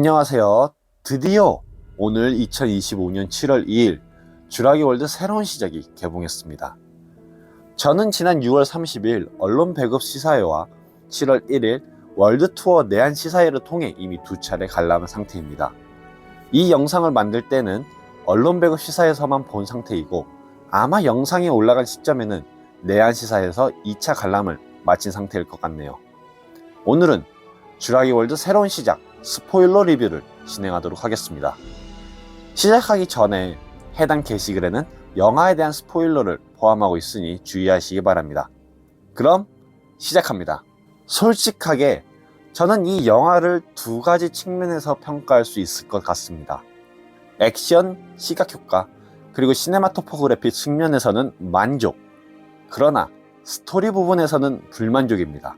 안녕하세요. 드디어 오늘 2025년 7월 2일 쥬라기 월드 새로운 시작이 개봉했습니다. 저는 지난 6월 30일 언론 배급 시사회와 7월 1일 월드 투어 내한 시사회를 통해 이미 2차례 관람한 상태입니다. 이 영상을 만들 때는 언론 배급 시사회에서만 본 상태이고 아마 영상이 올라간 시점에는 내한 시사회에서 2차 관람을 마친 상태일 것 같네요. 오늘은 쥬라기 월드 새로운 시작 스포일러 리뷰를 진행하도록 하겠습니다. 시작하기 전에 해당 게시글에는 영화에 대한 스포일러를 포함하고 있으니 주의하시기 바랍니다. 그럼 시작합니다. 솔직하게 저는 이 영화를 두 가지 측면에서 평가할 수 있을 것 같습니다. 액션, 시각효과, 그리고 시네마토포그래피 측면에서는 만족, 그러나 스토리 부분에서는 불만족입니다.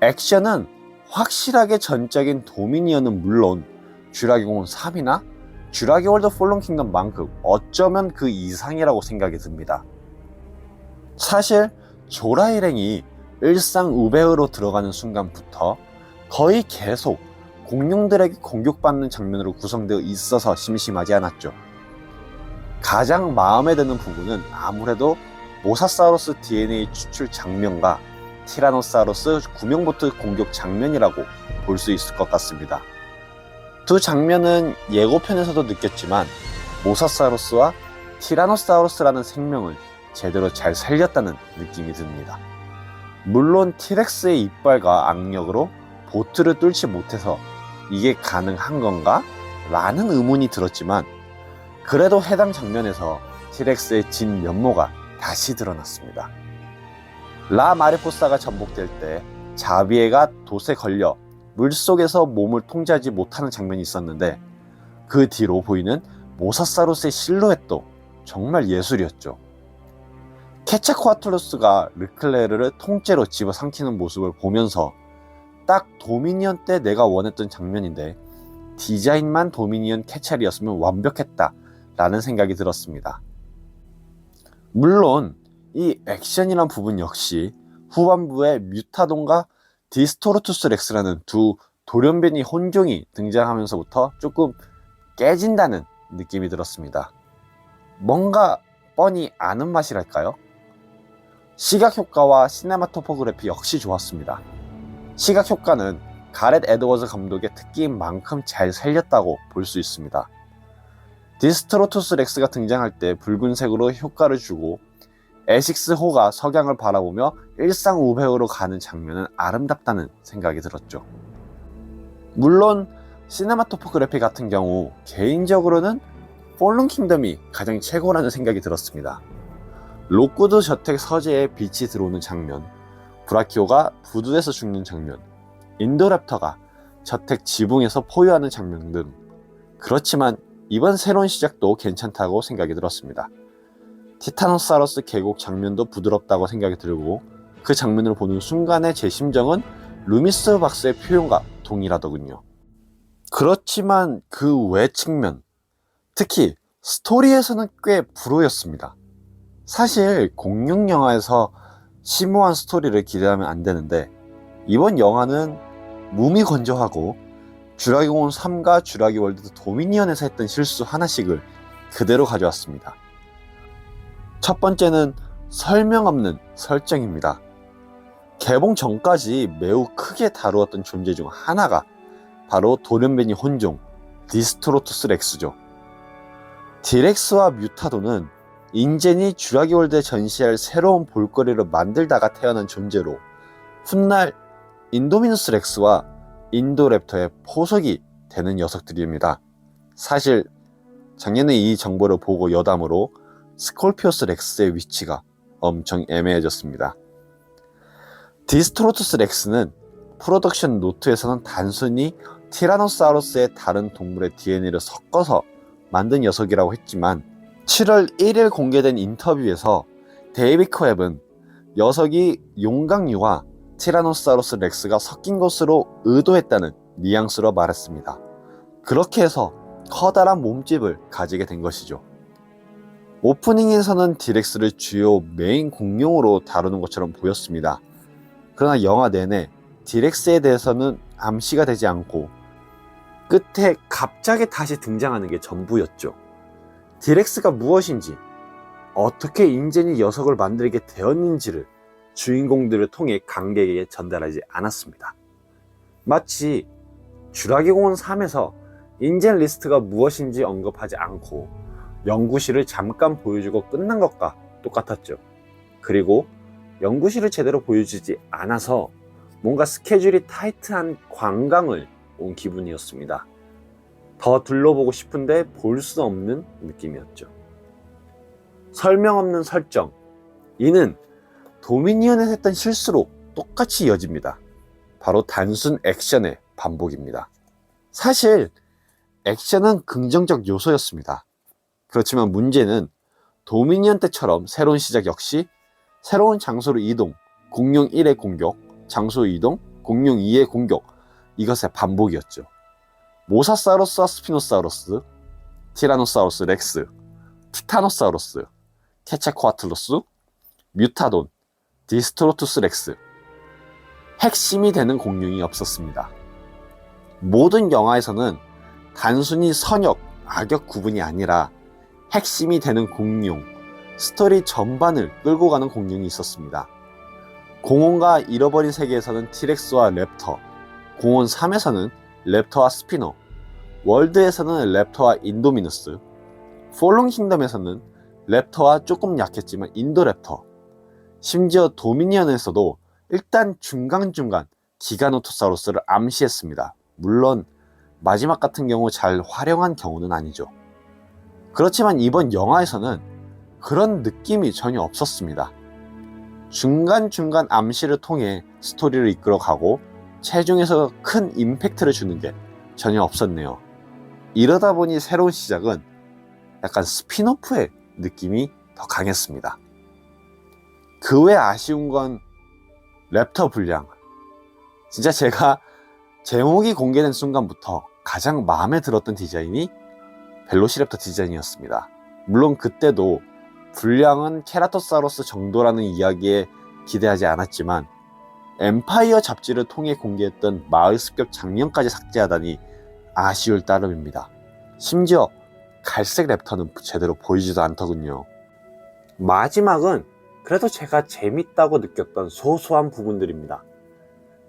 액션은 확실하게 전작인 도미니언은 물론 쥬라기 공원 3이나 쥬라기 월드 폴런 킹덤만큼 어쩌면 그 이상이라고 생각이 듭니다. 사실 조라 일행이 일상 우배우로 들어가는 순간부터 거의 계속 공룡들에게 공격받는 장면으로 구성되어 있어서 심심하지 않았죠. 가장 마음에 드는 부분은 아무래도 모사사우루스 DNA 추출 장면과 티라노사우루스 구명보트 공격 장면이라고 볼 수 있을 것 같습니다. 두 장면은 예고편에서도 느꼈지만 모사사우루스와 티라노사우루스라는 생명을 제대로 잘 살렸다는 느낌이 듭니다. 물론 티렉스의 이빨과 악력으로 보트를 뚫지 못해서 이게 가능한 건가? 라는 의문이 들었지만 그래도 해당 장면에서 티렉스의 진 면모가 다시 드러났습니다. 라 마리포사가 전복될 때 자비에가 돛에 걸려 물속에서 몸을 통제하지 못하는 장면이 있었는데 그 뒤로 보이는 모사사우루스의 실루엣도 정말 예술이었죠. 케차코아틀루스가 르클레르를 통째로 집어삼키는 모습을 보면서 딱 도미니언 때 내가 원했던 장면인데 디자인만 도미니언 캐찰이었으면 완벽했다 라는 생각이 들었습니다. 물론 이 액션이란 부분 역시 후반부에 뮤타돈과 디스토르투스 렉스라는 두 돌연변이 혼종이 등장하면서부터 조금 깨진다는 느낌이 들었습니다. 뭔가 뻔히 아는 맛이랄까요? 시각효과와 시네마토포그래피 역시 좋았습니다. 시각효과는 가렛 에드워즈 감독의 특기인 만큼 잘 살렸다고 볼 수 있습니다. 디스토르투스 렉스가 등장할 때 붉은색으로 효과를 주고 에식스 호가 석양을 바라보며 일상 우배우로 가는 장면은 아름답다는 생각이 들었죠. 물론 시네마토포그래피 같은 경우 개인적으로는 폴런 킹덤이 가장 최고라는 생각이 들었습니다. 록구드 저택 서재에 빛이 들어오는 장면, 브라키오가 부두에서 죽는 장면, 인도랩터가 저택 지붕에서 포효하는 장면 등 그렇지만 이번 새로운 시작도 괜찮다고 생각이 들었습니다. 티타노사우루스 계곡 장면도 부드럽다고 생각이 들고 그 장면을 보는 순간에 제 심정은 루미스 박스의 표현과 동일하더군요. 그렇지만 그 외 측면, 특히 스토리에서는 꽤 불호였습니다. 사실 공룡 영화에서 심오한 스토리를 기대하면 안 되는데 이번 영화는 무미건조하고 쥬라기 공원 3과 쥬라기 월드 도미니언에서 했던 실수 하나씩을 그대로 가져왔습니다. 첫 번째는 설명 없는 설정입니다. 개봉 전까지 매우 크게 다루었던 존재 중 하나가 바로 돌연변이 혼종 디스토르투스 렉스죠. 디렉스와 뮤타도는 인젠이 쥬라기 월드에 전시할 새로운 볼거리를 만들다가 태어난 존재로 훗날 인도미누스 렉스와 인도랩터의 포석이 되는 녀석들입니다. 사실 작년에 이 정보를 보고 여담으로 스콜피오스 렉스의 위치가 엄청 애매해졌습니다. 디스토르투스 렉스는 프로덕션 노트에서는 단순히 티라노사우루스의 다른 동물의 DNA를 섞어서 만든 녀석이라고 했지만 7월 1일 공개된 인터뷰에서 데이비드 코앱은 녀석이 용광류와 티라노사우루스 렉스가 섞인 것으로 의도했다는 뉘앙스로 말했습니다. 그렇게 해서 커다란 몸집을 가지게 된 것이죠. 오프닝에서는 디렉스를 주요 메인 공룡으로 다루는 것처럼 보였습니다. 그러나 영화 내내 디렉스에 대해서는 암시가 되지 않고 끝에 갑자기 다시 등장하는 게 전부였죠. 디렉스가 무엇인지, 어떻게 인젠이 녀석을 만들게 되었는지를 주인공들을 통해 관객에게 전달하지 않았습니다. 마치 쥬라기 공원 3에서 인젠 리스트가 무엇인지 언급하지 않고 연구실을 잠깐 보여주고 끝난 것과 똑같았죠. 그리고 연구실을 제대로 보여주지 않아서 뭔가 스케줄이 타이트한 관광을 온 기분이었습니다. 더 둘러보고 싶은데 볼 수 없는 느낌이었죠. 설명 없는 설정, 이는 도미니언에서 했던 실수로 똑같이 이어집니다. 바로 단순 액션의 반복입니다. 사실 액션은 긍정적 요소였습니다. 그렇지만 문제는 도미니언 때처럼 새로운 시작 역시 새로운 장소로 이동, 공룡 1의 공격, 장소 이동, 공룡 2의 공격, 이것의 반복이었죠. 모사사우루스와 스피노사우루스, 티라노사우루스 렉스, 티타노사우루스, 케체코아틀로스, 뮤타돈, 디스트로투스 렉스. 핵심이 되는 공룡이 없었습니다. 모든 영화에서는 단순히 선역, 악역 구분이 아니라 핵심이 되는 공룡, 스토리 전반을 끌고 가는 공룡이 있었습니다. 공원과 잃어버린 세계에서는 티렉스와 랩터, 공원 3에서는 랩터와 스피너, 월드에서는 랩터와 인도미누스, 폴론 킹덤에서는 랩터와 조금 약했지만 인도랩터, 심지어 도미니언에서도 일단 중간중간 기가노토사우루스를 암시했습니다. 물론 마지막 같은 경우 잘 활용한 경우는 아니죠. 그렇지만 이번 영화에서는 그런 느낌이 전혀 없었습니다. 중간중간 암시를 통해 스토리를 이끌어가고 최종에서 큰 임팩트를 주는 게 전혀 없었네요. 이러다 보니 새로운 시작은 약간 스핀오프의 느낌이 더 강했습니다. 그 외 아쉬운 건 랩터 분량. 진짜 제가 제목이 공개된 순간부터 가장 마음에 들었던 디자인이 벨로시랩터 디자인이었습니다. 물론 그때도 분량은 케라토사우루스 정도라는 이야기에 기대하지 않았지만 엠파이어 잡지를 통해 공개했던 마을 습격 장면까지 삭제하다니 아쉬울 따름입니다. 심지어 갈색 랩터는 제대로 보이지도 않더군요. 마지막은 그래도 제가 재밌다고 느꼈던 소소한 부분들입니다.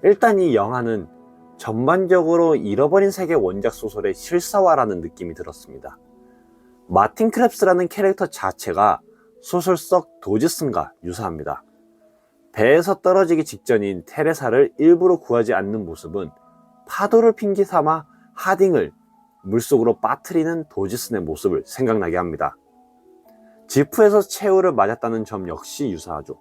일단 이 영화는 전반적으로 잃어버린 세계 원작 소설의 실사화라는 느낌이 들었습니다. 마틴 크랩스라는 캐릭터 자체가 소설 속 도지슨과 유사합니다. 배에서 떨어지기 직전인 테레사를 일부러 구하지 않는 모습은 파도를 핑계 삼아 하딩을 물속으로 빠뜨리는 도지슨의 모습을 생각나게 합니다. 지프에서 최후를 맞았다는 점 역시 유사하죠.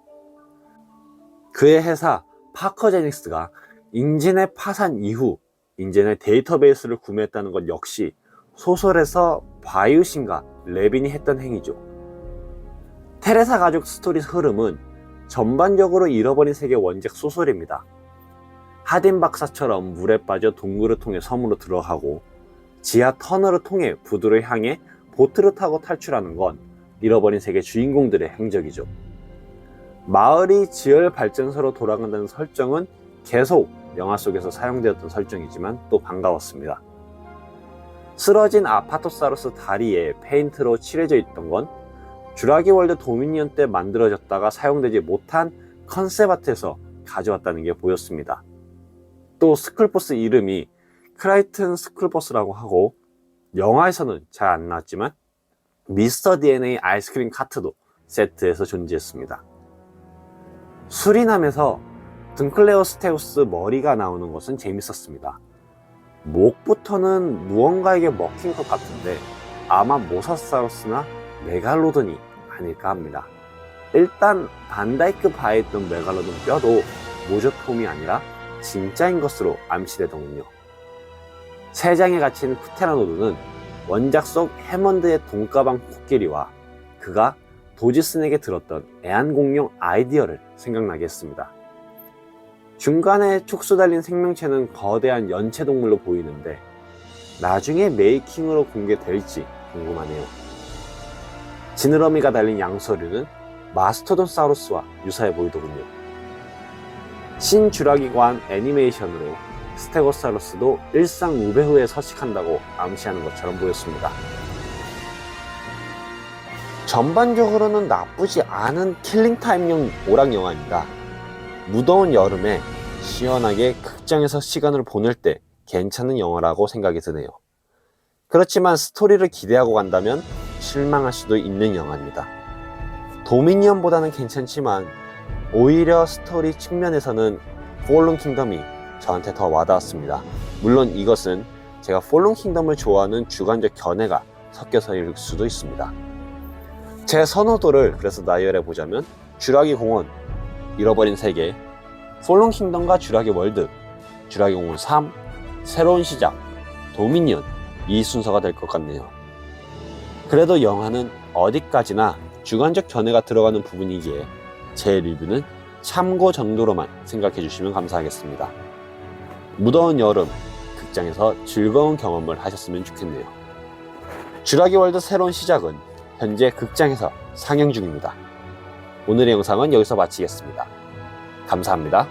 그의 회사 파커제닉스가 인젠의 파산 이후 인젠의 데이터베이스를 구매했다는 것 역시 소설에서 바이우신과 레빈이 했던 행위죠. 테레사 가족 스토리 흐름은 전반적으로 잃어버린 세계 원작 소설입니다. 하딘 박사처럼 물에 빠져 동굴을 통해 섬으로 들어가고 지하 터널을 통해 부두를 향해 보트를 타고 탈출하는 건 잃어버린 세계 주인공들의 행적이죠. 마을이 지열 발전소로 돌아간다는 설정은 계속 영화 속에서 사용되었던 설정이지만 또 반가웠습니다. 쓰러진 아파토사우루스 다리에 페인트로 칠해져 있던 건 쥬라기 월드 도미니언 때 만들어졌다가 사용되지 못한 컨셉 아트에서 가져왔다는 게 보였습니다. 또 스쿨버스 이름이 크라이튼 스쿨버스라고 하고 영화에서는 잘 안 나왔지만 미스터 DNA 아이스크림 카트도 세트에서 존재했습니다. 수리남에서 든클레오스테우스 머리가 나오는 것은 재밌었습니다. 목부터는 무언가에게 먹힌 것 같은데 아마 모사사우루스나 메갈로돈이 아닐까 합니다. 일단 반다이크 바에 있던 메갈로돈 뼈도 모조폼이 아니라 진짜인 것으로 암시되더군요. 세 장에 갇힌 프테라노돈은 원작 속 해먼드의 돈가방 코끼리와 그가 도지슨에게 들었던 애완공룡 아이디어를 생각나게 했습니다. 중간에 촉수 달린 생명체는 거대한 연체동물로 보이는데 나중에 메이킹으로 공개될지 궁금하네요. 지느러미가 달린 양서류는 마스토돈사우루스와 유사해 보이더군요. 신주라기관 애니메이션으로 스테고사우루스도 일상 무배후에 서식한다고 암시하는 것처럼 보였습니다. 전반적으로는 나쁘지 않은 킬링타임용 오락 영화입니다. 무더운 여름에 시원하게 극장에서 시간을 보낼 때 괜찮은 영화라고 생각이 드네요. 그렇지만 스토리를 기대하고 간다면 실망할 수도 있는 영화입니다. 도미니언보다는 괜찮지만 오히려 스토리 측면에서는 폴른 킹덤이 저한테 더 와닿았습니다. 물론 이것은 제가 폴른 킹덤을 좋아하는 주관적 견해가 섞여서일 수도 있습니다. 제 선호도를 그래서 나열해 보자면 쥬라기 공원, 잃어버린 세계, 폴른 킹덤과 쥬라기 월드, 쥬라기 공원 3, 새로운 시작, 도미니언, 이 순서가 될 것 같네요. 그래도 영화는 어디까지나 주관적 견해가 들어가는 부분이기에 제 리뷰는 참고 정도로만 생각해 주시면 감사하겠습니다. 무더운 여름 극장에서 즐거운 경험을 하셨으면 좋겠네요. 쥬라기 월드 새로운 시작은 현재 극장에서 상영 중입니다. 오늘의 영상은 여기서 마치겠습니다. 감사합니다.